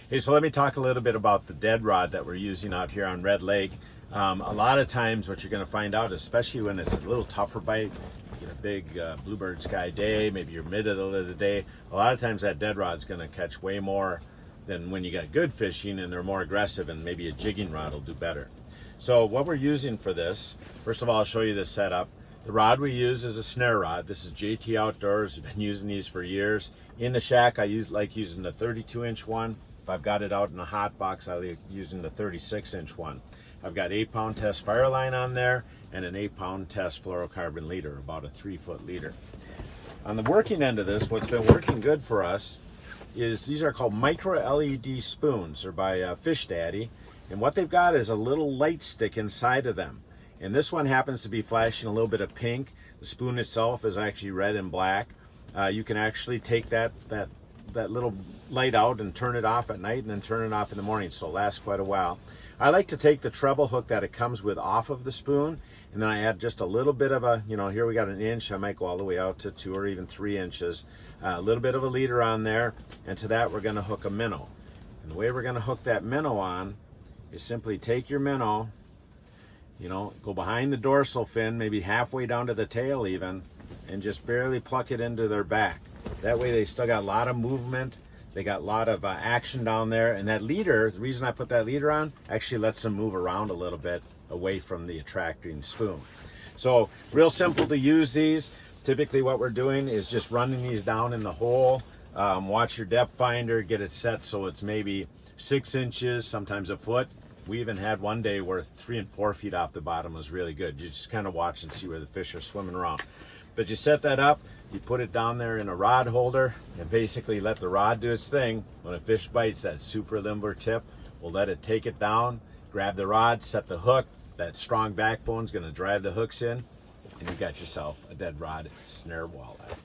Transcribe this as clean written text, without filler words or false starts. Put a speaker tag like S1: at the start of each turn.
S1: Hey, so let me talk a little bit about the dead rod that we're using out here on Red Lake. A lot of times what you're going to find out, especially when it's a little tougher bite, you get a big bluebird sky day, maybe you're middle of the day, a lot of times that dead rod's going to catch way more than when you got good fishing and they're more aggressive, and maybe a jigging rod will do better. So what we're using for this, first of all, I'll show you the setup. The rod we use is a snare rod. This is JT Outdoors. I've been using these for years. In the shack, I like using the 32-inch one. If I've got it out in a hot box, I like using the 36-inch one. I've got 8-pound test fire line on there and an 8-pound test fluorocarbon leader, about a 3-foot leader. On the working end of this, what's been working good for us is these are called micro LED spoons. They're by Fish Daddy, and what they've got is a little light stick inside of them. And this one happens to be flashing a little bit of pink. The spoon itself is actually red and black. You can actually take that little light out and turn it off at night and then turn it off in the morning, so it lasts quite a while. I like to take the treble hook that it comes with off of the spoon, and then I add just a little bit of a, here we got an inch, I might go all the way out to 2 or even 3 inches. A little bit of a leader on there, and to that we're going to hook a minnow. And the way we're going to hook that minnow on is simply take your minnow, go behind the dorsal fin, maybe halfway down to the tail even, and just barely pluck it into their back. That way they still got a lot of movement, they got a lot of action down there, and that leader, the reason I put that leader on, actually lets them move around a little bit away from the attracting spoon. So real simple to use these. Typically what we're doing is just running these down in the hole. Watch your depth finder, get it set so it's maybe 6 inches, sometimes a foot. We even had one day where 3 and 4 feet off the bottom was really good. You just kind of watch and see where the fish are swimming around. But you set that up, you put it down there in a rod holder, and basically let the rod do its thing. When a fish bites, that super limber tip, we'll let it take it down, grab the rod, set the hook. That strong backbone's going to drive the hooks in, and you got yourself a dead rod snare walleye.